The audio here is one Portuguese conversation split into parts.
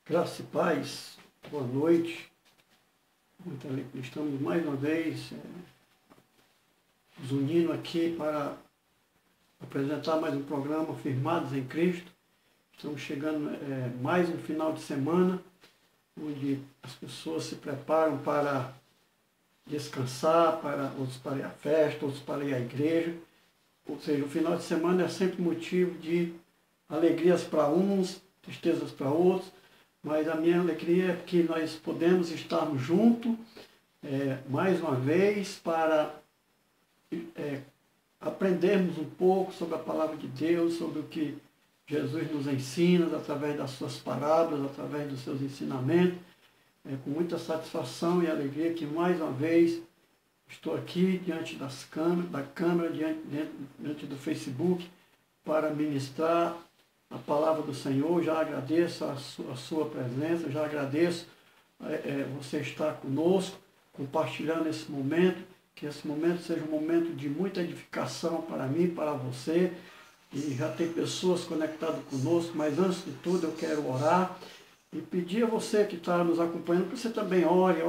Graça e paz, boa noite. Estamos mais uma vez nos unindo aqui para apresentar mais um programa Firmados em Cristo. Estamos chegando mais um final de semana, onde as pessoas se preparam para descansar, outros para ir à festa, outros para ir à igreja. Ou seja, o final de semana é sempre motivo de alegrias para uns, tristezas para outros, mas a minha alegria é que nós podemos estarmos juntos mais uma vez para aprendermos um pouco sobre a palavra de Deus, sobre o que Jesus nos ensina através das suas parábolas, através dos seus ensinamentos. Com muita satisfação e alegria que mais uma vez estou aqui diante da câmera, diante do Facebook, para ministrar a palavra do Senhor. Já agradeço a sua presença, já agradeço você estar conosco, compartilhando esse momento, que esse momento seja um momento de muita edificação para mim, para você, e já tem pessoas conectadas conosco, mas antes de tudo eu quero orar e pedir a você que está nos acompanhando, que você também ore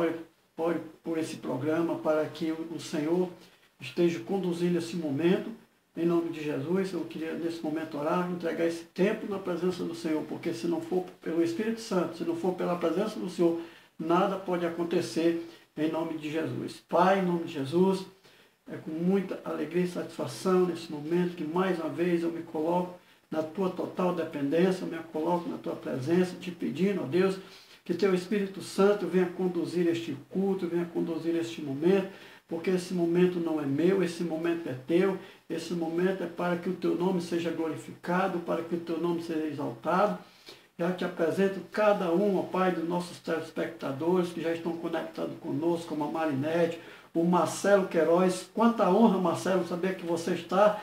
por esse programa, para que o Senhor esteja conduzindo esse momento. Em nome de Jesus, eu queria nesse momento orar, entregar esse tempo na presença do Senhor, porque se não for pelo Espírito Santo, se não for pela presença do Senhor, nada pode acontecer em nome de Jesus. Pai, em nome de Jesus, é com muita alegria e satisfação nesse momento que mais uma vez eu me coloco na tua total dependência, eu me coloco na tua presença, te pedindo, ó Deus, que teu Espírito Santo venha conduzir este culto, venha conduzir este momento, porque esse momento não é meu, esse momento é teu, esse momento é para que o teu nome seja glorificado, para que o teu nome seja exaltado. Já te apresento cada um, ó Pai, dos nossos telespectadores que já estão conectados conosco, como a Marinete, o Marcelo Queiroz. Quanta honra, Marcelo, saber que você está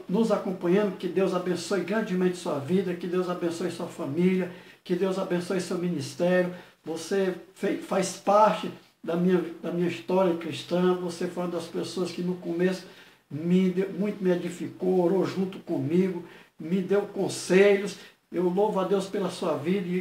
nos acompanhando, que Deus abençoe grandemente sua vida, que Deus abençoe sua família, que Deus abençoe seu ministério. Você faz parte da minha história cristã, você foi uma das pessoas que no começo muito me edificou, orou junto comigo, me deu conselhos. Eu louvo a Deus pela sua vida e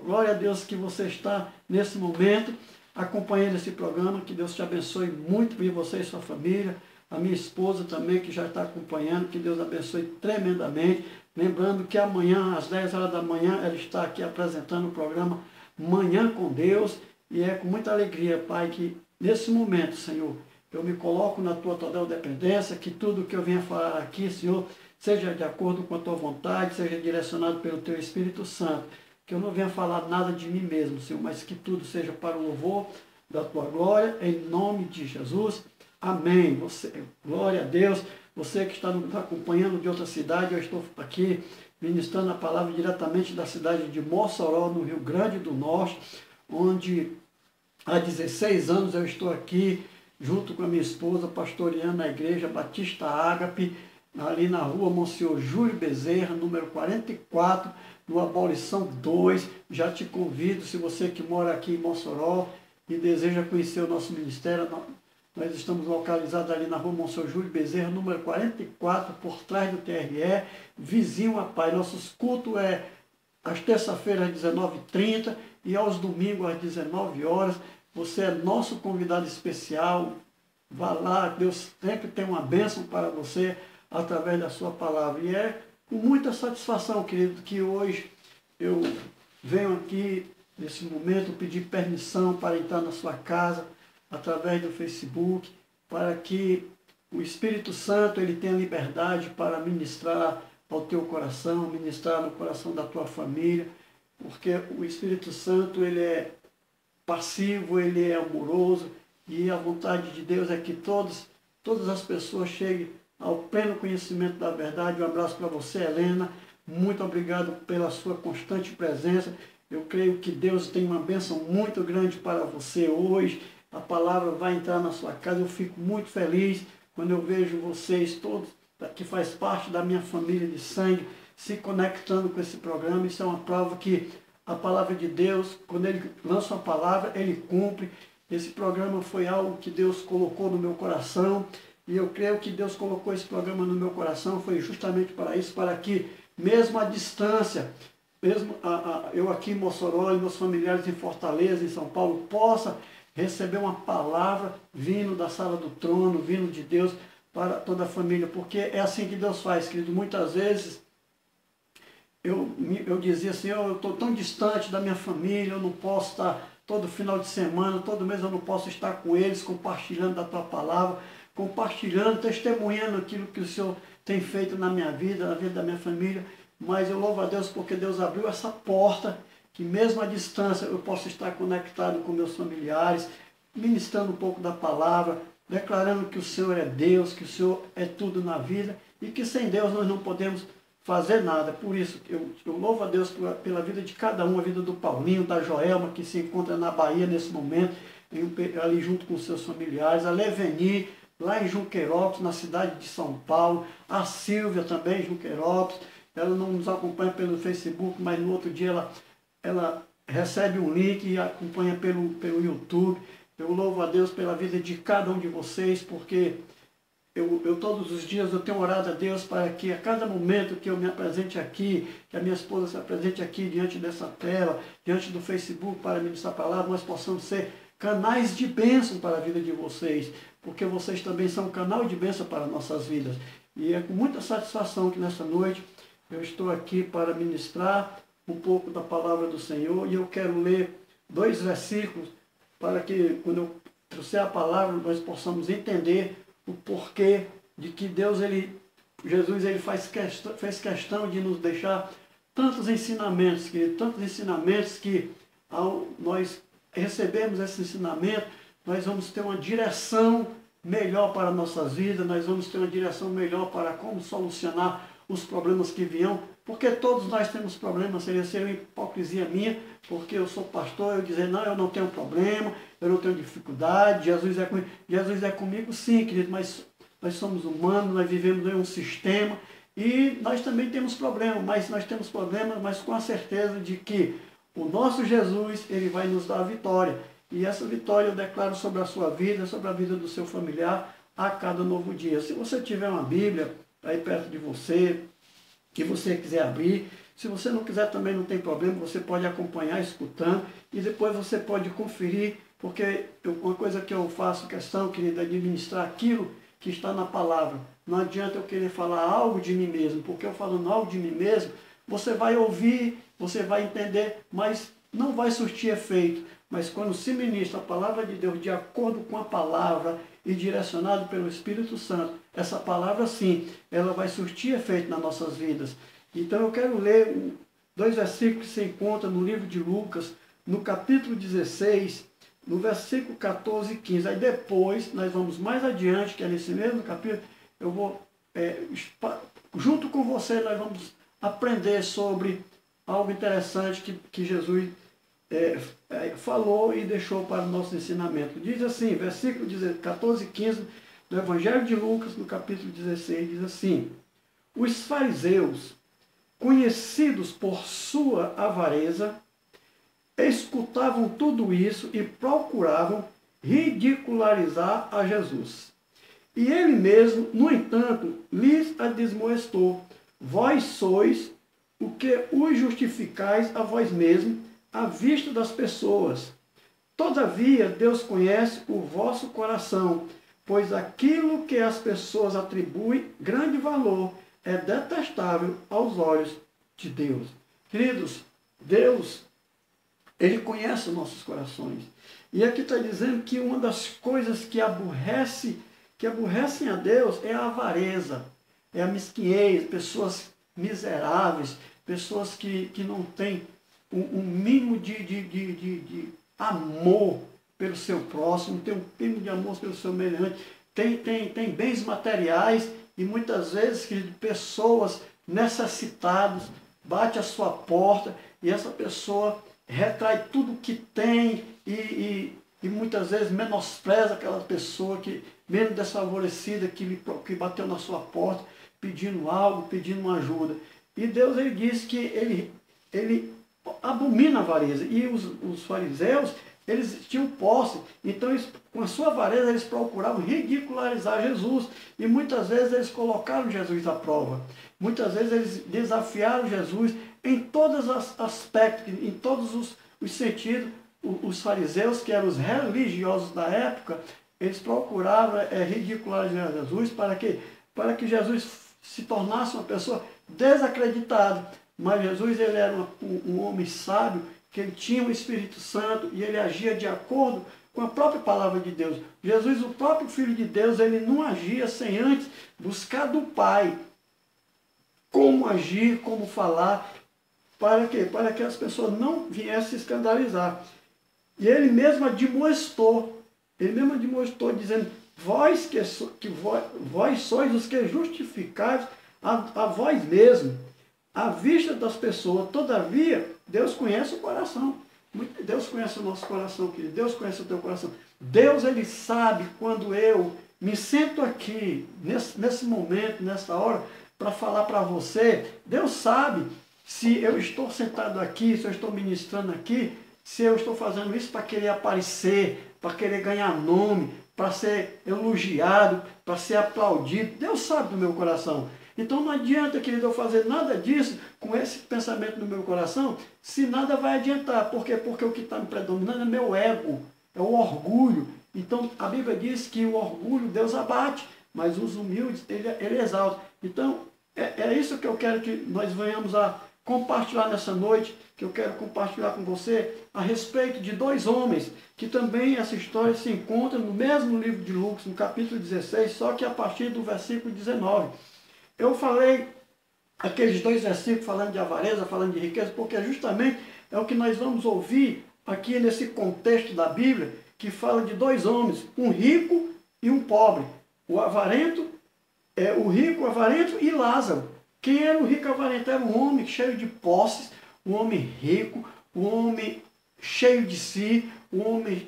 glória a Deus que você está nesse momento acompanhando esse programa. Que Deus te abençoe muito, e você e sua família. A minha esposa também, que já está acompanhando, que Deus abençoe tremendamente. Lembrando que amanhã, às 10 horas da manhã, ela está aqui apresentando o programa Manhã com Deus. E é com muita alegria, Pai, que nesse momento, Senhor, eu me coloco na tua total dependência, que tudo que eu venha falar aqui, Senhor, seja de acordo com a tua vontade, seja direcionado pelo teu Espírito Santo. Que eu não venha falar nada de mim mesmo, Senhor, mas que tudo seja para o louvor da tua glória, em nome de Jesus. Amém. Glória a Deus. Você que está nos acompanhando de outra cidade, eu estou aqui ministrando a palavra diretamente da cidade de Mossoró, no Rio Grande do Norte, onde há 16 anos eu estou aqui, junto com a minha esposa, pastoreando a igreja Batista Ágape, ali na rua Monsenhor Júlio Bezerra, número 44, no Abolição 2. Já te convido, se você que mora aqui em Mossoró e deseja conhecer o nosso ministério, nós estamos localizados ali na rua Monsenhor Júlio Bezerra, número 44, por trás do TRE, vizinho a Pai. Nossos cultos às terça-feiras às 19h30 e aos domingos às 19 horas. Você é nosso convidado especial. Vá lá, Deus sempre tem uma bênção para você através da sua palavra. E é com muita satisfação, querido, que hoje eu venho aqui, nesse momento, pedir permissão para entrar na sua casa, através do Facebook, para que o Espírito Santo ele tenha liberdade para ministrar ao teu coração, ministrar no coração da tua família, porque o Espírito Santo ele é passivo, ele é amoroso, e a vontade de Deus é que todas as pessoas cheguem ao pleno conhecimento da verdade. Um abraço para você, Helena. Muito obrigado pela sua constante presença. Eu creio que Deus tem uma bênção muito grande para você hoje. A palavra vai entrar na sua casa. Eu fico muito feliz quando eu vejo vocês todos, que faz parte da minha família de sangue, se conectando com esse programa. Isso é uma prova que a palavra de Deus, quando ele lança uma palavra, ele cumpre. Esse programa foi algo que Deus colocou no meu coração, e eu creio que Deus colocou esse programa no meu coração, foi justamente para isso, para que, mesmo à distância, mesmo eu aqui em Mossoró e meus familiares em Fortaleza, em São Paulo, possa receber uma palavra vindo da sala do trono, vindo de Deus para toda a família, porque é assim que Deus faz, querido. Muitas vezes eu dizia assim, eu estou tão distante da minha família, eu não posso estar todo final de semana, todo mês eu não posso estar com eles, compartilhando da tua palavra, compartilhando, testemunhando aquilo que o Senhor tem feito na minha vida, na vida da minha família. Mas eu louvo a Deus porque Deus abriu essa porta, que mesmo à distância eu posso estar conectado com meus familiares, ministrando um pouco da palavra, declarando que o Senhor é Deus, que o Senhor é tudo na vida e que sem Deus nós não podemos fazer nada. Por isso, eu louvo a Deus pela vida de cada um, a vida do Paulinho, da Joelma, que se encontra na Bahia nesse momento, ali junto com seus familiares, a Leveni, lá em Junqueirópolis, na cidade de São Paulo, a Silvia também, em Junqueirópolis. Ela não nos acompanha pelo Facebook, mas no outro dia ela recebe um link e acompanha pelo YouTube. Eu louvo a Deus pela vida de cada um de vocês, porque eu todos os dias eu tenho orado a Deus para que a cada momento que eu me apresente aqui, que a minha esposa se apresente aqui diante dessa tela, diante do Facebook para ministrar a palavra, nós possamos ser canais de bênção para a vida de vocês, porque vocês também são um canal de bênção para nossas vidas. E é com muita satisfação que nessa noite eu estou aqui para ministrar um pouco da palavra do Senhor, e eu quero ler 2 versículos para que, quando eu trouxer a palavra, nós possamos entender o porquê de que Jesus fez questão de nos deixar tantos ensinamentos, tantos ensinamentos que ao nós recebermos esse ensinamento, nós vamos ter uma direção melhor para nossas vidas, nós vamos ter uma direção melhor para como solucionar os problemas que virão, porque todos nós temos problemas. Seria uma hipocrisia minha, porque eu sou pastor, eu dizer, não, eu não tenho problema, eu não tenho dificuldade, Jesus é comigo. Jesus é comigo, sim, querido, mas nós somos humanos, nós vivemos em um sistema, e nós também temos problemas, mas com a certeza de que o nosso Jesus, ele vai nos dar a vitória. E essa vitória eu declaro sobre a sua vida, sobre a vida do seu familiar, a cada novo dia. Se você tiver uma Bíblia aí perto de você, que você quiser abrir, se você não quiser também não tem problema, você pode acompanhar escutando, e depois você pode conferir, porque uma coisa que eu faço questão, querida, é de ministrar aquilo que está na palavra. Não adianta eu querer falar algo de mim mesmo, porque eu falando algo de mim mesmo, você vai ouvir, você vai entender, mas não vai surtir efeito. Mas quando se ministra a palavra de Deus de acordo com a palavra e direcionado pelo Espírito Santo, essa palavra sim, ela vai surtir efeito nas nossas vidas. Então eu quero ler 2 versículos que se encontram no livro de Lucas, no capítulo 16, no versículo 14 e 15. Aí depois, nós vamos mais adiante, que é nesse mesmo capítulo, eu vou, junto com você, nós vamos aprender sobre algo interessante que Jesus falou e deixou para o nosso ensinamento. Diz assim, versículo 14 e 15, do Evangelho de Lucas, no capítulo 16, diz assim: os fariseus, conhecidos por sua avareza, escutavam tudo isso e procuravam ridicularizar a Jesus. E ele mesmo, no entanto, lhes admoestou: vós sois o que os justificais a vós mesmos, à vista das pessoas. Todavia, Deus conhece o vosso coração, pois aquilo que as pessoas atribuem grande valor é detestável aos olhos de Deus. Queridos, Deus, ele conhece os nossos corações. E aqui está dizendo que uma das coisas que aborrecem a Deus é a avareza, é a mesquinhez, pessoas miseráveis, pessoas que não têm um mínimo de amor pelo seu próximo, tem um mínimo de amor pelo seu semelhante, tem bens materiais e muitas vezes, querido, pessoas necessitadas, bate a sua porta e essa pessoa retrai tudo que tem e muitas vezes menospreza aquela pessoa que, menos desfavorecida, que bateu na sua porta pedindo algo, pedindo uma ajuda. E Deus, ele diz que ele abomina a avareza. E os fariseus, eles tinham posse. Então, com a sua avareza, eles procuravam ridicularizar Jesus. E muitas vezes eles colocaram Jesus à prova. Muitas vezes eles desafiaram Jesus em todos os aspectos, em todos os sentidos. Os fariseus, que eram os religiosos da época, eles procuravam ridicularizar Jesus para que Jesus se tornasse uma pessoa desacreditada. Mas Jesus, ele era um homem sábio, que ele tinha o Espírito Santo e ele agia de acordo com a própria palavra de Deus. Jesus, o próprio Filho de Deus, ele não agia sem antes buscar do Pai como agir, como falar, para quê? Para que as pessoas não viessem se escandalizar. E ele mesmo admoestou, dizendo, vós sois os que justificais a vós mesmo, à vista das pessoas. Todavia, Deus conhece o coração. Deus conhece o nosso coração, querido. Deus conhece o teu coração. Deus, ele sabe quando eu me sento aqui, nesse momento, nessa hora, para falar para você. Deus sabe se eu estou sentado aqui, se eu estou ministrando aqui, se eu estou fazendo isso para querer aparecer, para querer ganhar nome, para ser elogiado, para ser aplaudido. Deus sabe do meu coração. Então não adianta, querido, eu fazer nada disso com esse pensamento no meu coração, se nada vai adiantar. Por quê? Porque o que está me predominando é meu ego, é o orgulho. Então a Bíblia diz que o orgulho Deus abate, mas os humildes ele exalta. Então é isso que eu quero que nós venhamos a compartilhar nessa noite, que eu quero compartilhar com você a respeito de dois homens, que também essa história se encontra no mesmo livro de Lucas, no capítulo 16, só que a partir do versículo 19. Eu falei aqueles dois versículos falando de avareza, falando de riqueza, porque justamente é o que nós vamos ouvir aqui nesse contexto da Bíblia, que fala de dois homens, um rico e um pobre. O avarento, o rico, o avarento e Lázaro. Quem era o rico avarento? Era um homem cheio de posses, um homem rico, um homem cheio de si, um homem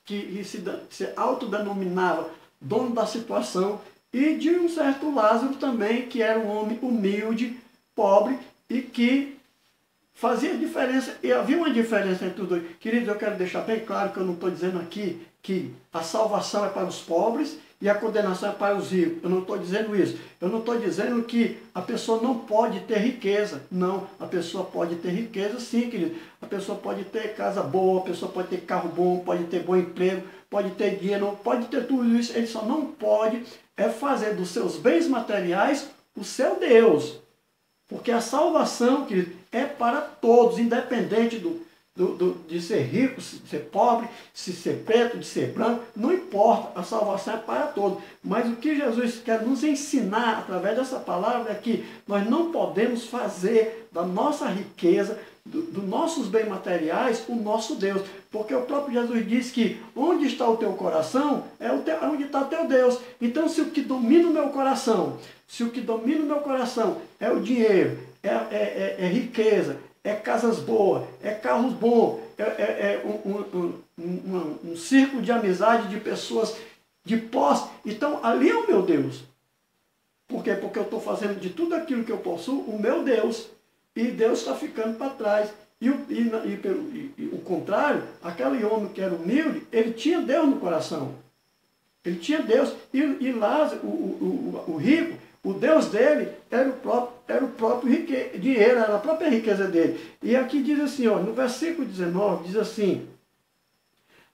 que se autodenominava dono da situação, e de um certo Lázaro também, que era um homem humilde, pobre, e que fazia diferença, e havia uma diferença entre os dois. Queridos, eu quero deixar bem claro que eu não estou dizendo aqui que a salvação é para os pobres e a condenação é para os ricos. Eu não estou dizendo isso. Eu não estou dizendo que a pessoa não pode ter riqueza. Não, a pessoa pode ter riqueza sim, querido. A pessoa pode ter casa boa, a pessoa pode ter carro bom, pode ter bom emprego, pode ter dinheiro, pode ter tudo isso. Ele só não pode fazer dos seus bens materiais o seu Deus. Porque a salvação, querido, é para todos, independente de ser rico, de ser pobre, de ser preto, de ser branco, não importa, a salvação é para todos. Mas o que Jesus quer nos ensinar através dessa palavra é que nós não podemos fazer da nossa riqueza, dos nossos bens materiais, o nosso Deus. Porque o próprio Jesus disse que onde está o teu coração, onde está o teu Deus. Então, se o que domina o meu coração, é o dinheiro, é riqueza, é casas boas, é carros bons, um círculo de amizade de pessoas de posse, então ali é o meu Deus. Por quê? Porque eu estou fazendo de tudo aquilo que eu possuo o meu Deus, e Deus está ficando para trás. E o contrário, aquele homem que era humilde, ele tinha Deus no coração. Ele tinha Deus. E Lázaro, o rico, o Deus dele era o próprio dinheiro, era a própria riqueza dele. E aqui diz assim, ó, no versículo 19, diz assim: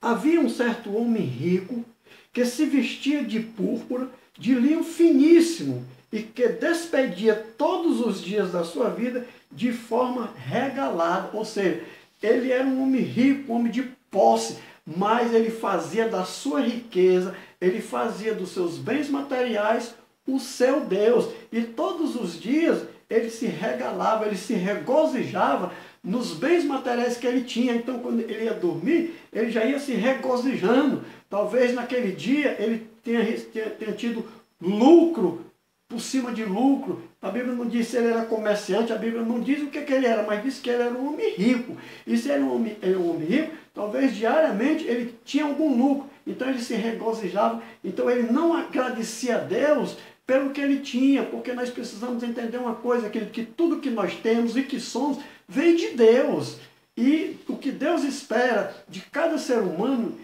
havia um certo homem rico que se vestia de púrpura, de linho finíssimo, e que despedia todos os dias da sua vida de forma regalada. Ou seja, ele era um homem rico, um homem de posse, mas ele fazia da sua riqueza, ele fazia dos seus bens materiais o seu Deus. E todos os dias ele se regalava, ele se regozijava nos bens materiais que ele tinha. Então, quando ele ia dormir, ele já ia se regozijando. Talvez naquele dia ele tenha tido lucro por cima de lucro. A Bíblia não diz se ele era comerciante, a Bíblia não diz o que ele era, mas diz que ele era um homem rico. E se ele era um homem rico, talvez diariamente ele tinha algum lucro. Então ele se regozijava. Então ele não agradecia a Deus pelo que ele tinha, porque nós precisamos entender uma coisa, que tudo que nós temos e que somos vem de Deus. E o que Deus espera de cada ser humano,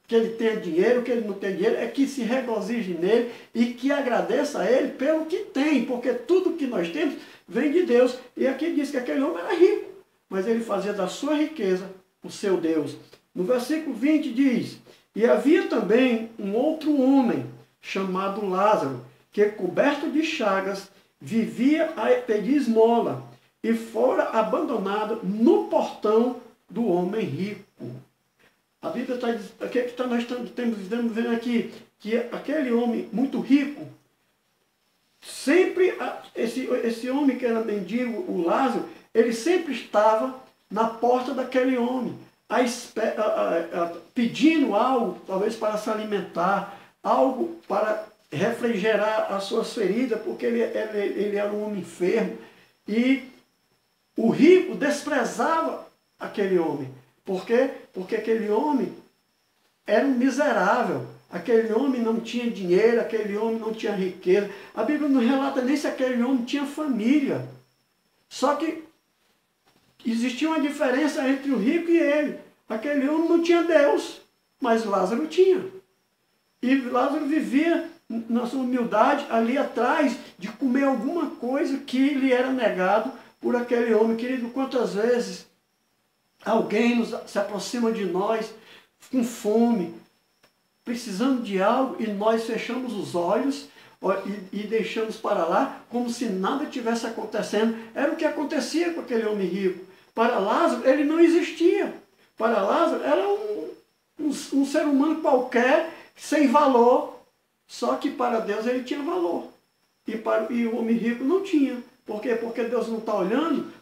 que ele tenha dinheiro, que ele não tenha dinheiro, é que se regozije nele e que agradeça a ele pelo que tem, porque tudo que nós temos vem de Deus. E aqui diz que aquele homem era rico, mas ele fazia da sua riqueza o seu Deus. No versículo 20 diz: e havia também um outro homem, chamado Lázaro, que coberto de chagas, vivia a pedir esmola, e fora abandonado no portão do homem rico. A Bíblia está dizendo, o que nós estamos vendo aqui? Que aquele homem muito rico, sempre, esse homem que era mendigo, o Lázaro, ele sempre estava na porta daquele homem, pedindo algo, talvez para se alimentar, algo para refrigerar as suas feridas, porque ele era um homem enfermo. E o rico desprezava aquele homem. Por quê? Porque aquele homem era um miserável. Aquele homem não tinha dinheiro, aquele homem não tinha riqueza. A Bíblia não relata nem se aquele homem tinha família. Só que existia uma diferença entre o rico e ele. Aquele homem não tinha Deus, mas Lázaro tinha. E Lázaro vivia na sua humildade ali atrás de comer alguma coisa que lhe era negado por aquele homem. Querido, quantas vezes alguém se aproxima de nós com fome, precisando de algo, e nós fechamos os olhos e deixamos para lá como se nada tivesse acontecendo. Era o que acontecia com aquele homem rico. Para Lázaro, ele não existia. Para Lázaro, era um ser humano qualquer, sem valor. Só que para Deus ele tinha valor. E o homem rico não tinha. Por quê? Porque Deus não está olhando,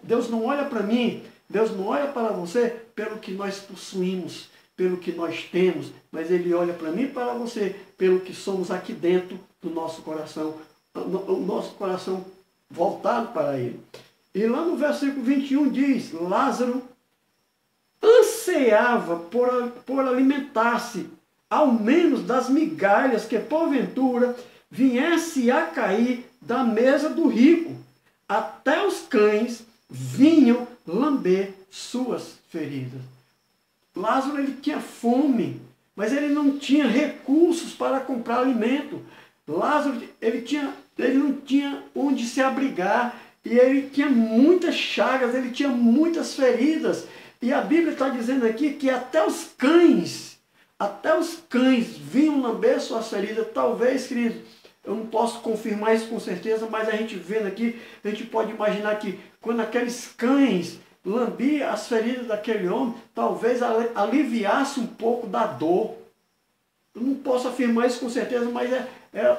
Deus não olha para mim, Deus não olha para você pelo que nós possuímos, pelo que nós temos, mas Ele olha para mim e para você pelo que somos aqui dentro do nosso coração, o nosso coração voltado para Ele. E lá no versículo 21 diz: Lázaro ansiava por alimentar-se, ao menos das migalhas que porventura viesse a cair da mesa do rico. Até os cães vinham lamber suas feridas. Lázaro, ele tinha fome, mas ele não tinha recursos para comprar alimento. Lázaro, ele não tinha onde se abrigar, e ele tinha muitas chagas, ele tinha muitas feridas. E a Bíblia está dizendo aqui que até os cães vinham lamber suas feridas. Talvez, querido, eu não posso confirmar isso com certeza, mas a gente vendo aqui, a gente pode imaginar que quando aqueles cães lambiam as feridas daquele homem, talvez aliviasse um pouco da dor. Eu não posso afirmar isso com certeza, mas é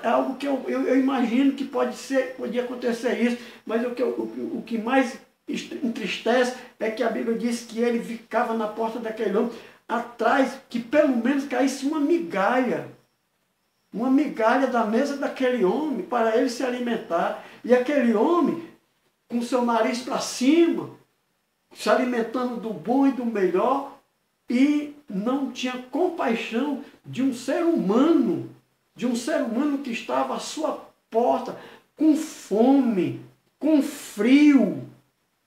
algo que eu imagino que podia acontecer isso. Mas o que mais entristece é que a Bíblia diz que ele ficava na porta daquele homem, atrás que pelo menos caísse uma migalha da mesa daquele homem para ele se alimentar. E aquele homem, com seu nariz para cima, se alimentando do bom e do melhor, e não tinha compaixão de um ser humano que estava à sua porta, com fome, com frio.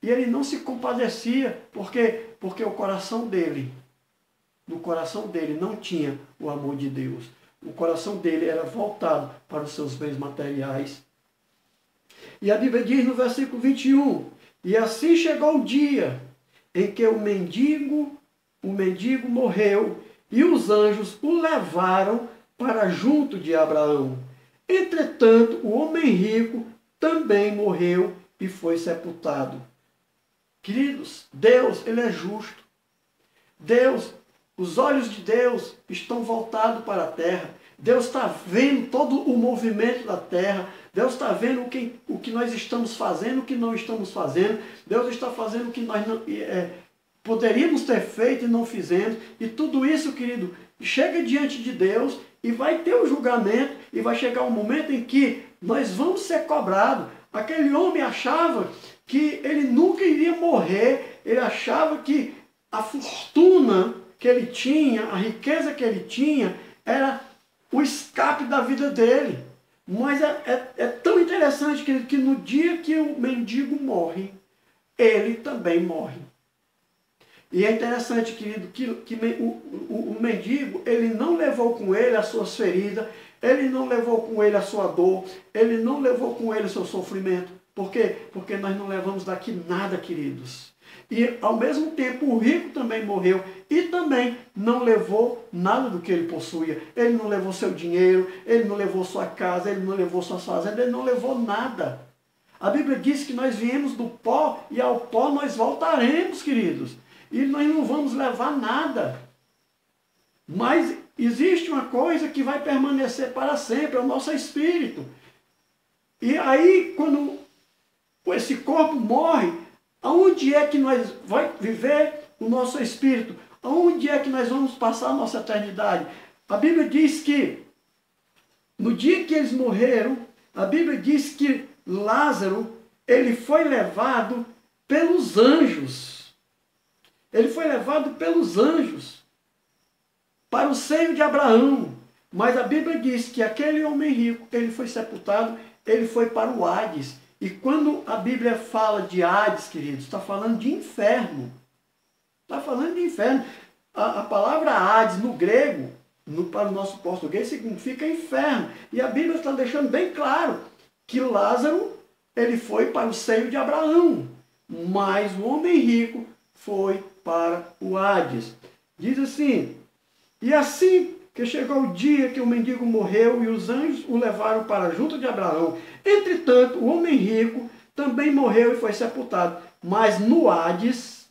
E ele não se compadecia, porque o coração dele, no coração dele não tinha o amor de Deus. O coração dele era voltado para os seus bens materiais. E a Bíblia diz no versículo 21, e assim chegou o dia em que o mendigo morreu, e os anjos o levaram para junto de Abraão. Entretanto, o homem rico também morreu e foi sepultado. Queridos, Deus, Ele é justo. Deus, os olhos de Deus estão voltados para a terra. Deus está vendo todo o movimento da terra. Deus está vendo o que nós estamos fazendo, o que não estamos fazendo. Deus está fazendo o que nós não, poderíamos ter feito e não fizemos. E tudo isso, querido, chega diante de Deus e vai ter o julgamento. E vai chegar um momento em que nós vamos ser cobrados. Aquele homem achava que ele nunca iria morrer. Ele achava que a fortuna que ele tinha, a riqueza que ele tinha, era o escape da vida dele. Mas é tão interessante que no dia que o mendigo morre, ele também morre. E é interessante, querido, que o mendigo, ele não levou com ele as suas feridas, ele não levou com ele a sua dor, ele não levou com ele o seu sofrimento. Por quê? Porque nós não levamos daqui nada, queridos. E, ao mesmo tempo, o rico também morreu e também não levou nada do que ele possuía. Ele não levou seu dinheiro, ele não levou sua casa, ele não levou suas fazendas, ele não levou nada. A Bíblia diz que nós viemos do pó e ao pó nós voltaremos, queridos. E nós não vamos levar nada. Mas existe uma coisa que vai permanecer para sempre, é o nosso espírito. E aí, quando esse corpo morre, aonde é que nós vai viver o nosso espírito? Aonde é que nós vamos passar a nossa eternidade? A Bíblia diz que, no dia que eles morreram, a Bíblia diz que Lázaro, ele foi levado pelos anjos. Ele foi levado pelos anjos para o seio de Abraão. Mas a Bíblia diz que aquele homem rico, ele foi sepultado, ele foi para o Hades. E quando a Bíblia fala de Hades, queridos, está falando de inferno. Está falando de inferno. A palavra Hades, no grego, para o nosso português, significa inferno. E a Bíblia está deixando bem claro que Lázaro, ele foi para o seio de Abraão. Mas o homem rico foi para o Hades. Diz assim: e assim que chegou o dia que o mendigo morreu e os anjos o levaram para junto de Abraão. Entretanto, o homem rico também morreu e foi sepultado. Mas no Hades,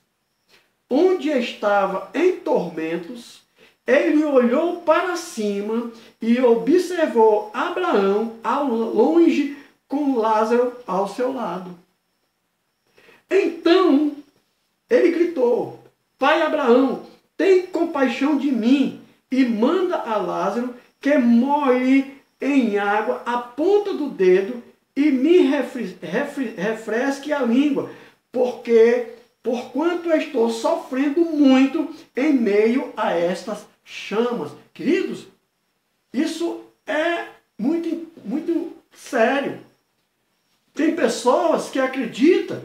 onde estava em tormentos, ele olhou para cima e observou Abraão ao longe com Lázaro ao seu lado. Então, ele gritou: Pai Abraão, tem compaixão de mim e manda a Lázaro que molhe em água a ponta do dedo e me refresque a língua, porquanto eu estou sofrendo muito em meio a estas chamas. Queridos, isso é muito, muito sério. Tem pessoas que acreditam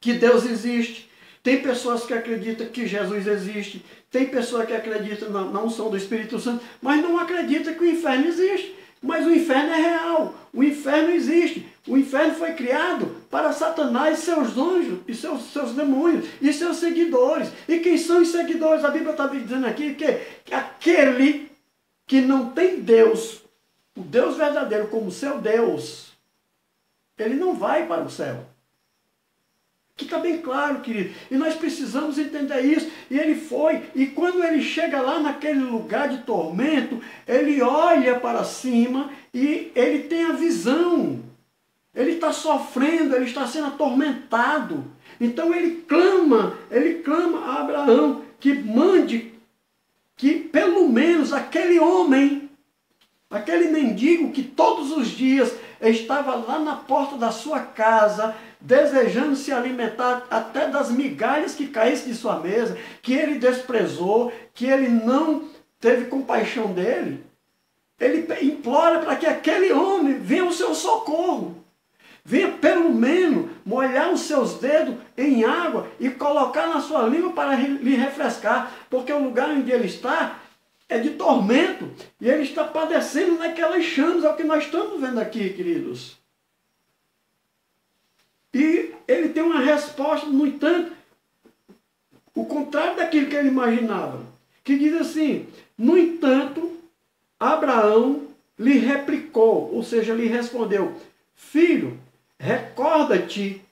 que Deus existe. Tem pessoas que acreditam que Jesus existe. Tem pessoas que acreditam na unção do Espírito Santo, mas não acreditam que o inferno existe. Mas o inferno é real. O inferno existe. O inferno foi criado para Satanás e seus anjos, e seus demônios, e seus seguidores. E quem são os seguidores? A Bíblia está dizendo aqui que aquele que não tem Deus, o Deus verdadeiro como seu Deus, ele não vai para o céu. Que está bem claro, querido. E nós precisamos entender isso. E ele foi. E quando ele chega lá naquele lugar de tormento, ele olha para cima e ele tem a visão. Ele está sofrendo, ele está sendo atormentado. Então ele clama a Abraão que mande que pelo menos aquele homem, aquele mendigo que todos os dias estava lá na porta da sua casa, desejando se alimentar até das migalhas que caíssem de sua mesa, que ele desprezou, que ele não teve compaixão dele, ele implora para que aquele homem venha ao seu socorro. Venha pelo menos molhar os seus dedos em água e colocar na sua língua para lhe refrescar, porque o lugar onde ele está é de tormento, e ele está padecendo naquelas chamas, é o que nós estamos vendo aqui, queridos. E ele tem uma resposta, no entanto, o contrário daquilo que ele imaginava, que diz assim: no entanto, Abraão lhe replicou, ou seja, lhe respondeu: filho, recorda-te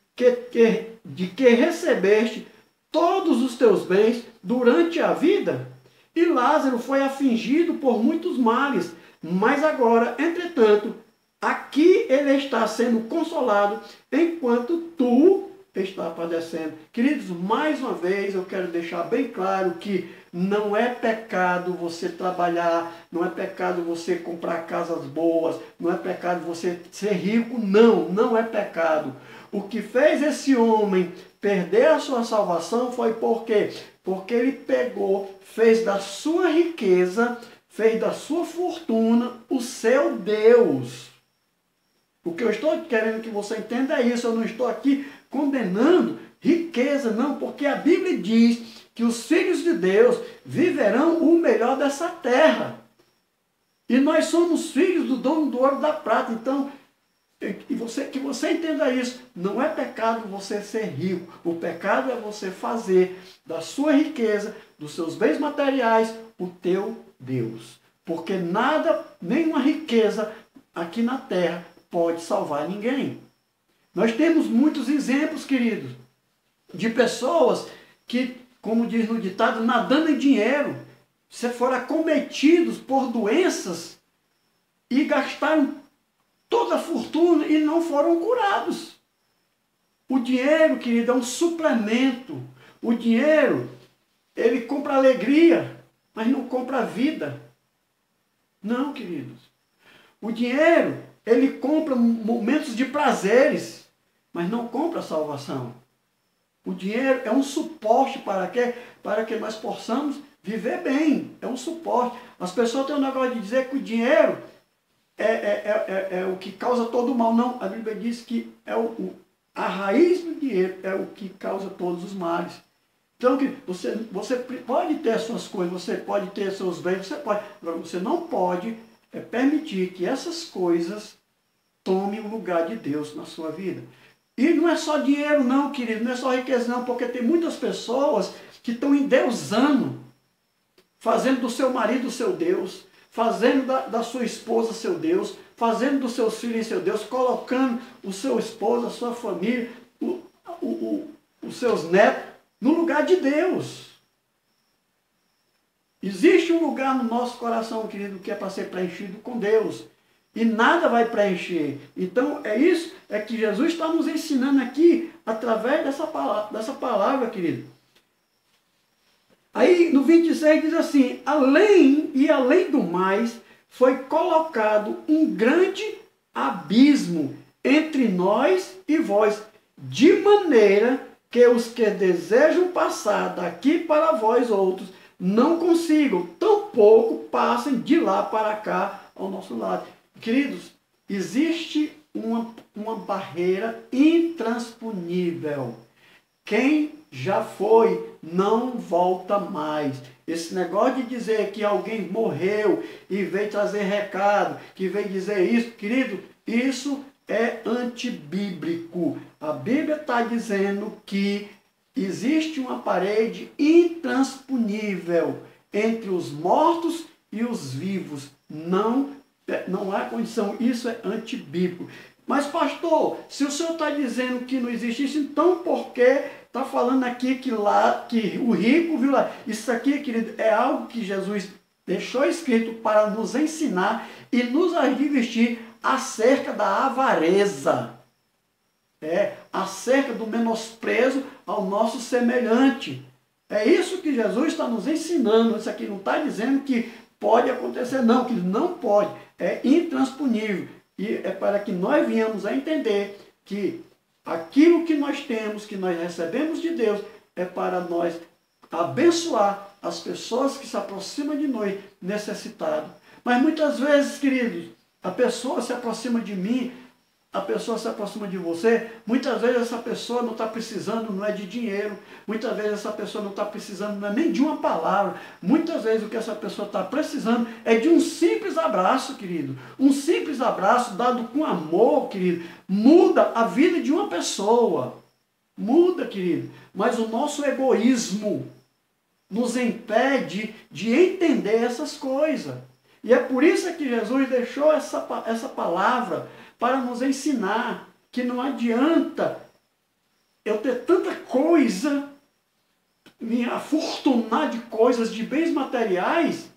de que recebeste todos os teus bens durante a vida, e Lázaro foi afligido por muitos males, mas agora, entretanto, aqui ele está sendo consolado, enquanto tu está padecendo. Queridos, mais uma vez eu quero deixar bem claro que não é pecado você trabalhar, não é pecado você comprar casas boas, não é pecado você ser rico, não é pecado. O que fez esse homem perder a sua salvação foi porque ele pegou, fez da sua riqueza, fez da sua fortuna o seu Deus. O que eu estou querendo que você entenda é isso. Eu não estou aqui condenando riqueza, não, porque a Bíblia diz que os filhos de Deus viverão o melhor dessa terra. E nós somos filhos do dono do ouro e da prata. Então, que você entenda isso. Não é pecado você ser rico. O pecado é você fazer da sua riqueza, dos seus bens materiais, o teu Deus. Porque nada, nenhuma riqueza aqui na terra pode salvar ninguém. Nós temos muitos exemplos, queridos, de pessoas que, como diz no ditado, nadando em dinheiro, se foram acometidos por doenças e gastaram toda a fortuna e não foram curados. O dinheiro, querido, é um suplemento. O dinheiro, ele compra alegria, mas não compra vida. Não, queridos. O dinheiro, ele compra momentos de prazeres, mas não compra salvação. O dinheiro é um suporte para quê? Para que nós possamos viver bem. É um suporte. As pessoas têm um negócio de dizer que o dinheiro é o que causa todo o mal. Não, a Bíblia diz que a raiz do dinheiro é o que causa todos os males. Então, que você pode ter as suas coisas, você pode ter seus bens, você pode. Agora, você não pode permitir que essas coisas tomem o lugar de Deus na sua vida. E não é só dinheiro não, querido, não é só riqueza não, porque tem muitas pessoas que estão endeusando, fazendo do seu marido o seu Deus, fazendo da sua esposa seu Deus, fazendo dos seus filhos seu Deus, colocando o seu esposo, a sua família, os seus netos, no lugar de Deus. Existe um lugar no nosso coração, querido, que é para ser preenchido com Deus. E nada vai preencher. Então, isso que Jesus está nos ensinando aqui, através dessa palavra, querido. Aí, no 26 diz assim, além do mais, foi colocado um grande abismo entre nós e vós, de maneira que os que desejam passar daqui para vós outros, não consigam, tampouco passem de lá para cá, ao nosso lado. Queridos, existe uma barreira intransponível. Quem já foi, não volta mais. Esse negócio de dizer que alguém morreu e veio trazer recado, que veio dizer isso, querido, isso é antibíblico. A Bíblia está dizendo que existe uma parede intransponível entre os mortos e os vivos. Não há condição, isso é antibíblico. Mas pastor, se o senhor está dizendo que não existe isso, então por que está falando aqui que o rico viu lá? Isso aqui, querido, é algo que Jesus deixou escrito para nos ensinar e nos advertir acerca da avareza. Acerca do menosprezo ao nosso semelhante. É isso que Jesus está nos ensinando. Isso aqui não está dizendo que pode acontecer, não, que não pode. É intransponível. E é para que nós venhamos a entender que aquilo que nós temos, que nós recebemos de Deus, é para nós abençoar as pessoas que se aproximam de nós necessitadas. Mas muitas vezes, queridos, a pessoa se aproxima de mim, a pessoa se aproxima de você, muitas vezes essa pessoa não está precisando, não é de dinheiro, muitas vezes essa pessoa não está precisando, não é nem de uma palavra, muitas vezes o que essa pessoa está precisando é de um simples abraço, querido. Um simples abraço dado com amor, querido, muda a vida de uma pessoa. Muda, querido. Mas o nosso egoísmo nos impede de entender essas coisas. E é por isso que Jesus deixou essa palavra para nos ensinar que não adianta eu ter tanta coisa, me afortunar de coisas, de bens materiais,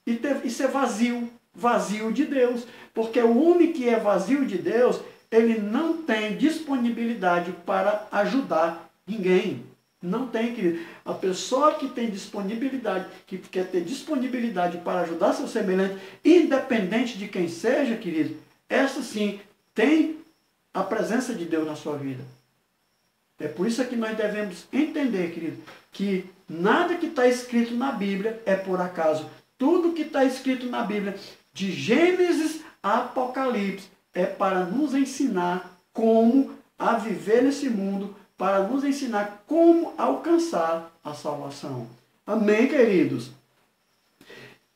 e ser vazio de Deus. Porque o homem que é vazio de Deus, ele não tem disponibilidade para ajudar ninguém. Não tem, querido. A pessoa que tem disponibilidade, que quer ter disponibilidade para ajudar seu semelhante, independente de quem seja, querido, essa sim tem a presença de Deus na sua vida. É por isso que nós devemos entender, querido, que nada que está escrito na Bíblia é por acaso. Tudo que está escrito na Bíblia, de Gênesis a Apocalipse, é para nos ensinar como a viver nesse mundo para nos ensinar como alcançar a salvação. Amém, queridos?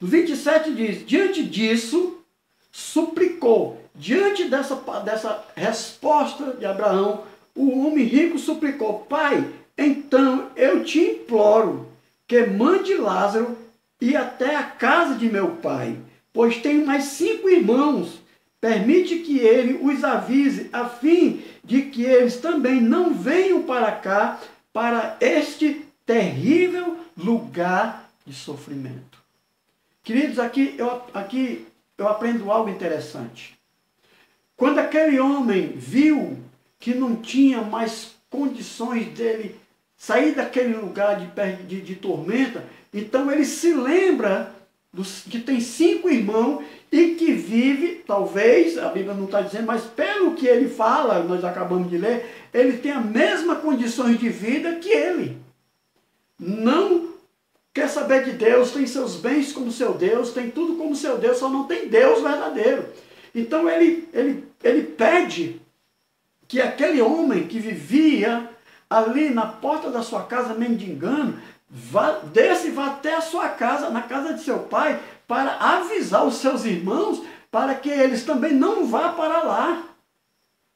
No 27 diz, diante disso, suplicou. Diante dessa resposta de Abraão, o homem rico suplicou, Pai, então eu te imploro que mande Lázaro ir até a casa de meu pai, pois tenho mais 5 irmãos. Permite que ele os avise, a fim de que eles também não venham para cá, para este terrível lugar de sofrimento. Queridos, aqui eu aprendo algo interessante. Quando aquele homem viu que não tinha mais condições dele sair daquele lugar de tormenta, então ele se lembra que tem 5 irmãos e que vive, talvez, a Bíblia não está dizendo, mas pelo que ele fala, nós acabamos de ler, ele tem as mesmas condições de vida que ele. Não quer saber de Deus, tem seus bens como seu Deus, tem tudo como seu Deus, só não tem Deus verdadeiro. Então ele pede que aquele homem que vivia ali na porta da sua casa mendigando, desce e vá até a sua casa, na casa de seu pai, para avisar os seus irmãos, para que eles também não vá para lá,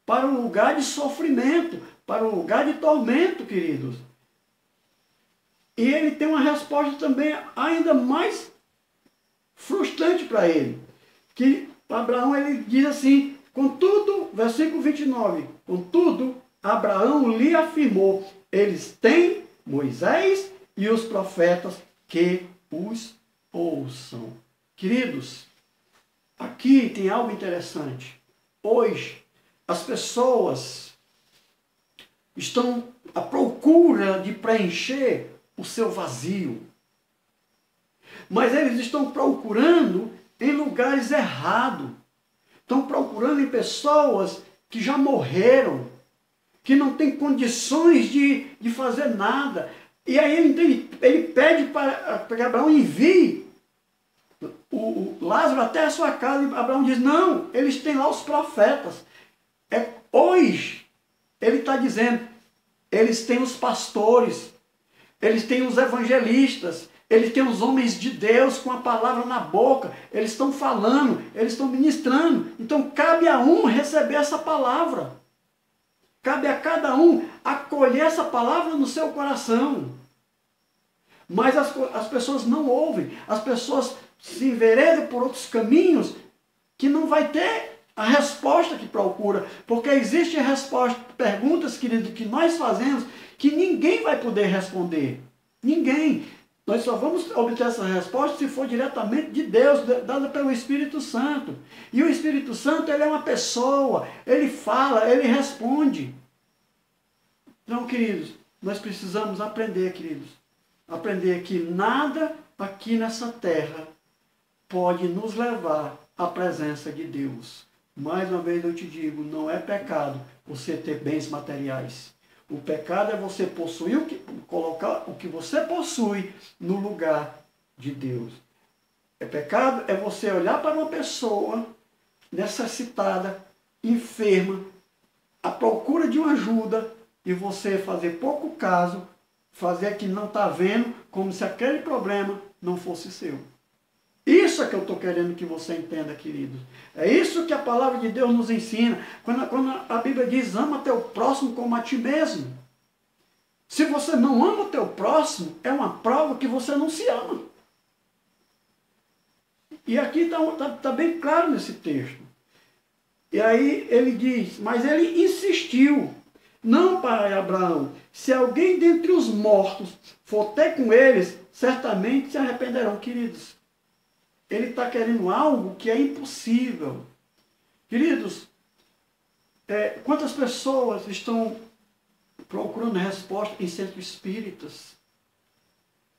para o lugar de sofrimento, para o lugar de tormento, queridos. E ele tem uma resposta também ainda mais frustrante para ele, que Abraão ele diz assim, contudo, versículo 29, contudo, Abraão lhe afirmou, eles têm Moisés e os profetas que os ouçam. Queridos, aqui tem algo interessante. Hoje, as pessoas estão à procura de preencher o seu vazio. Mas eles estão procurando em lugares errados. Estão procurando em pessoas que já morreram, que não têm condições de fazer nada. E aí ele pede para que Abraão envie o Lázaro até a sua casa. E Abraão diz, não, eles têm lá os profetas. Hoje, ele está dizendo, eles têm os pastores, eles têm os evangelistas, eles têm os homens de Deus com a palavra na boca, eles estão falando, eles estão ministrando. Então cabe a um receber essa palavra. Cabe a cada um acolher essa palavra no seu coração. Mas as pessoas não ouvem, as pessoas se enveredam por outros caminhos que não vai ter a resposta que procura, porque existe a resposta, perguntas, querido, que nós fazemos que ninguém vai poder responder. Ninguém. Nós só vamos obter essa resposta se for diretamente de Deus, dada pelo Espírito Santo. E o Espírito Santo, ele é uma pessoa, ele fala, ele responde. Então, queridos, nós precisamos aprender, queridos, aprender que nada aqui nessa terra pode nos levar à presença de Deus. Mais uma vez eu te digo, não é pecado você ter bens materiais. O pecado é você possuir colocar o que você possui no lugar de Deus. Pecado é você olhar para uma pessoa necessitada, enferma, à procura de uma ajuda, e você fazer pouco caso, fazer que não está vendo, como se aquele problema não fosse seu. Isso é que eu estou querendo que você entenda, queridos. É isso que a palavra de Deus nos ensina. Quando a Bíblia diz, ama teu próximo como a ti mesmo. Se você não ama o teu próximo, é uma prova que você não se ama. E aqui está bem claro nesse texto. E aí ele diz, mas ele insistiu. Não, pai Abraão, se alguém dentre os mortos for ter com eles, certamente se arrependerão, queridos. Ele está querendo algo que é impossível. Queridos, quantas pessoas estão procurando resposta em centros espíritas?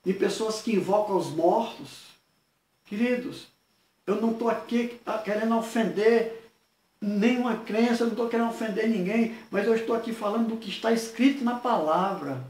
E pessoas que invocam os mortos? Queridos, eu não estou aqui querendo ofender nenhuma crença, eu não estou querendo ofender ninguém, mas eu estou aqui falando do que está escrito na palavra.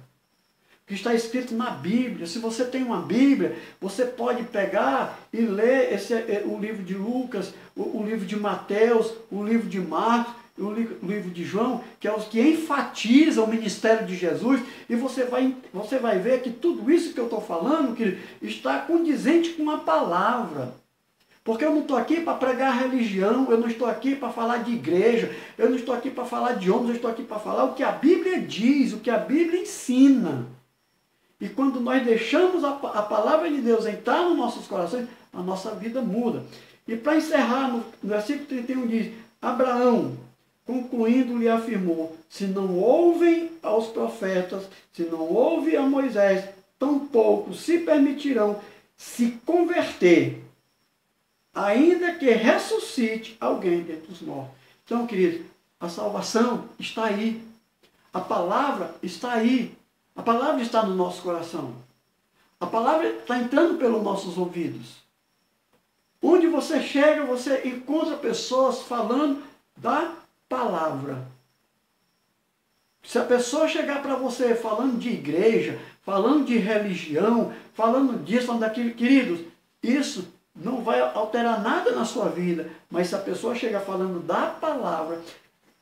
Que está escrito na Bíblia. Se você tem uma Bíblia, você pode pegar e ler o livro de Lucas, o livro de Mateus, o livro de Marcos, o livro de João, que é os que enfatiza o ministério de Jesus, e você vai ver que tudo isso que eu estou falando, que está condizente com a palavra. Porque eu não estou aqui para pregar religião, eu não estou aqui para falar de igreja, eu não estou aqui para falar de homens, eu estou aqui para falar o que a Bíblia diz, o que a Bíblia ensina. E quando nós deixamos a palavra de Deus entrar nos nossos corações, a nossa vida muda. E para encerrar, no versículo 31 diz, Abraão, concluindo, lhe afirmou, se não ouvem aos profetas, se não ouvem a Moisés, tampouco se permitirão se converter, ainda que ressuscite alguém dentre os mortos. Então, querido, a salvação está aí. A palavra está aí. A palavra está no nosso coração. A palavra está entrando pelos nossos ouvidos. Onde você chega, você encontra pessoas falando da palavra. Se a pessoa chegar para você falando de igreja, falando de religião, falando disso, falando daquilo, queridos, isso não vai alterar nada na sua vida. Mas se a pessoa chegar falando da palavra,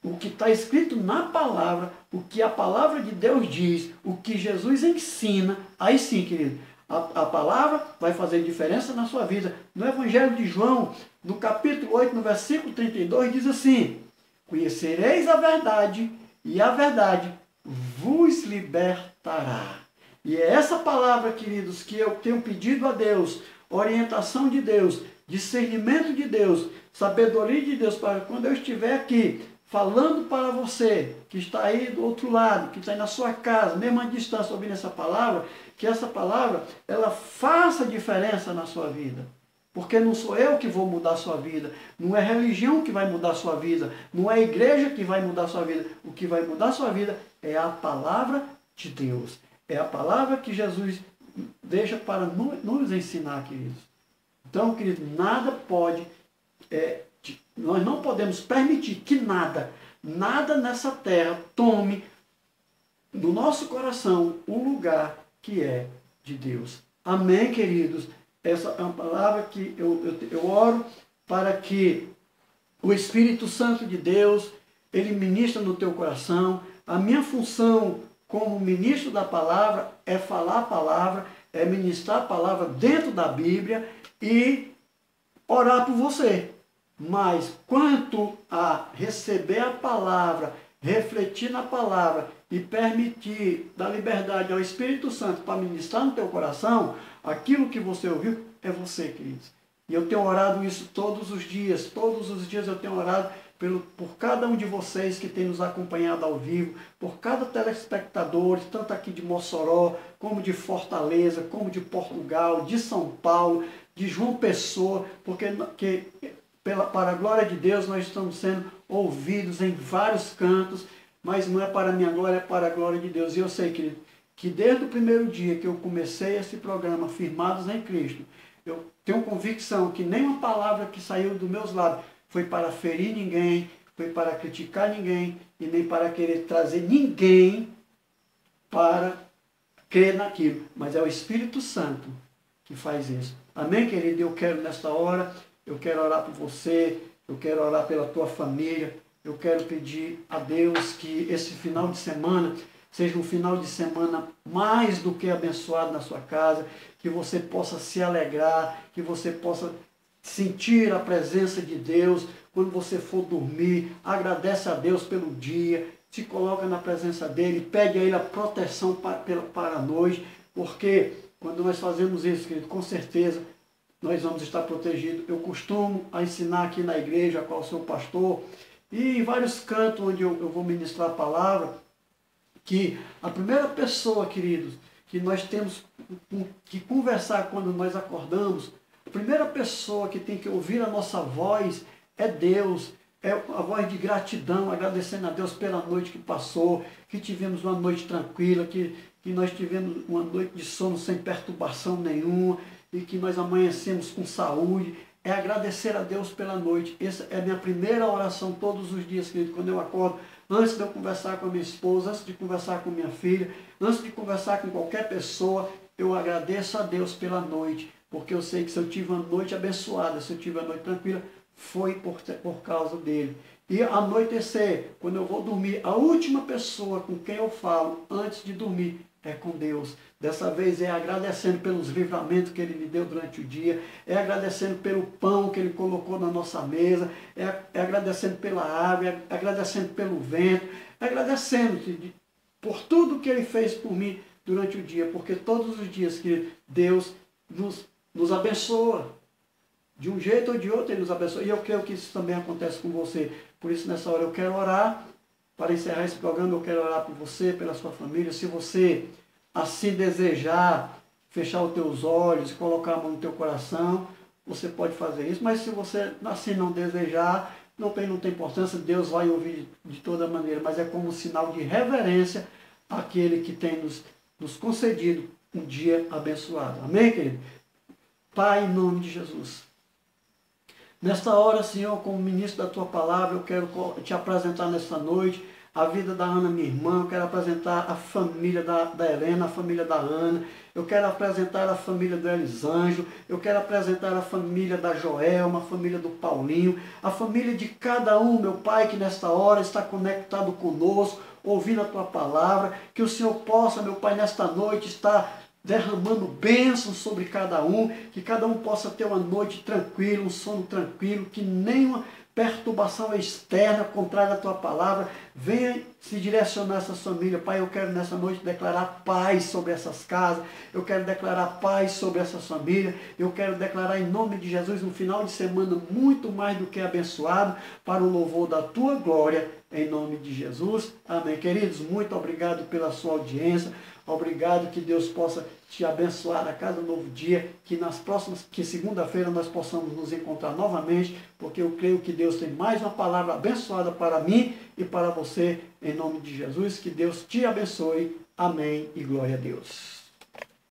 o que está escrito na palavra, o que a palavra de Deus diz, o que Jesus ensina, aí sim, querido, a palavra vai fazer diferença na sua vida. No Evangelho de João, no capítulo 8, no versículo 32, diz assim, conhecereis a verdade, e a verdade vos libertará. E é essa palavra, queridos, que eu tenho pedido a Deus, orientação de Deus, discernimento de Deus, sabedoria de Deus, para quando eu estiver aqui, falando para você, que está aí do outro lado, que está aí na sua casa, mesmo à distância, ouvindo essa palavra, que essa palavra, ela faça diferença na sua vida. Porque não sou eu que vou mudar a sua vida, não é religião que vai mudar a sua vida, não é a igreja que vai mudar a sua vida. O que vai mudar a sua vida é a palavra de Deus. É a palavra que Jesus deixa para nos ensinar, queridos. Então, queridos, nada pode... nós não podemos permitir que nada nessa terra tome no nosso coração o lugar que é de Deus. Amém, queridos? Essa é uma palavra que eu oro para que o Espírito Santo de Deus, ele ministra no teu coração. A minha função como ministro da palavra é falar a palavra, é ministrar a palavra dentro da Bíblia e orar por você. Mas quanto a receber a palavra, refletir na palavra e permitir dar liberdade ao Espírito Santo para ministrar no teu coração, aquilo que você ouviu é você, queridos. E eu tenho orado isso todos os dias eu tenho orado por cada um de vocês que tem nos acompanhado ao vivo, por cada telespectador, tanto aqui de Mossoró, como de Fortaleza, como de Portugal, de São Paulo, de João Pessoa, para a glória de Deus, nós estamos sendo ouvidos em vários cantos, mas não é para a minha glória, é para a glória de Deus. E eu sei, querido, que desde o primeiro dia que eu comecei esse programa, Firmados em Cristo, eu tenho convicção que nenhuma palavra que saiu dos meus lábios foi para ferir ninguém, foi para criticar ninguém, e nem para querer trazer ninguém para crer naquilo. Mas é o Espírito Santo que faz isso. Amém, querido? Eu quero nesta hora... Eu quero orar por você, eu quero orar pela tua família, eu quero pedir a Deus que esse final de semana seja um final de semana mais do que abençoado na sua casa, que você possa se alegrar, que você possa sentir a presença de Deus quando você for dormir, agradece a Deus pelo dia, se coloca na presença dEle, pede a Ele a proteção para a noite, porque quando nós fazemos isso, querido, com certeza, nós vamos estar protegidos. Eu costumo ensinar aqui na igreja, a qual sou pastor, e em vários cantos onde eu vou ministrar a palavra, que a primeira pessoa, queridos, que nós temos que conversar quando nós acordamos, a primeira pessoa que tem que ouvir a nossa voz é Deus, é a voz de gratidão, agradecendo a Deus pela noite que passou, que tivemos uma noite tranquila, que nós tivemos uma noite de sono sem perturbação nenhuma, e que nós amanhecemos com saúde, é agradecer a Deus pela noite. Essa é a minha primeira oração todos os dias, querido, quando eu acordo, antes de eu conversar com a minha esposa, antes de conversar com minha filha, antes de conversar com qualquer pessoa, eu agradeço a Deus pela noite, porque eu sei que se eu tive uma noite abençoada, se eu tive uma noite tranquila, foi por causa dele. E anoitecer, quando eu vou dormir, a última pessoa com quem eu falo antes de dormir é com Deus. Dessa vez é agradecendo pelos livramentos que Ele me deu durante o dia, é agradecendo pelo pão que Ele colocou na nossa mesa, é agradecendo pela água, é agradecendo pelo vento, é agradecendo por tudo que Ele fez por mim durante o dia, porque todos os dias que Deus nos abençoa, de um jeito ou de outro Ele nos abençoa, e eu creio que isso também acontece com você. Por isso, nessa hora, eu quero orar. Para encerrar esse programa, eu quero orar por você, pela sua família. Se você assim desejar, fechar os teus olhos, colocar a mão no teu coração, você pode fazer isso. Mas se você assim não desejar, não tem importância, Deus vai ouvir de toda maneira. Mas é como um sinal de reverência àquele que tem nos concedido um dia abençoado. Amém, querido? Pai, em nome de Jesus. Nesta hora, Senhor, como ministro da Tua Palavra, eu quero te apresentar nesta noite a vida da Ana, minha irmã. Eu quero apresentar a família da Helena, a família da Ana. Eu quero apresentar a família do Elisanjo. Eu quero apresentar a família da Joelma, a família do Paulinho. A família de cada um, meu Pai, que nesta hora está conectado conosco, ouvindo a Tua Palavra. Que o Senhor possa, meu Pai, nesta noite estar derramando bênçãos sobre cada um, que cada um possa ter uma noite tranquila, um sono tranquilo, que nenhuma perturbação externa contrária à Tua Palavra venha se direcionar a essa família. Pai, eu quero nessa noite declarar paz sobre essas casas, eu quero declarar paz sobre essas famílias, eu quero declarar em nome de Jesus um final de semana muito mais do que abençoado, para o louvor da Tua glória, em nome de Jesus. Amém. Queridos, muito obrigado pela sua audiência. Obrigado, que Deus possa te abençoar a cada novo dia, que segunda-feira nós possamos nos encontrar novamente, porque eu creio que Deus tem mais uma palavra abençoada para mim e para você, em nome de Jesus. Que Deus te abençoe. Amém e glória a Deus.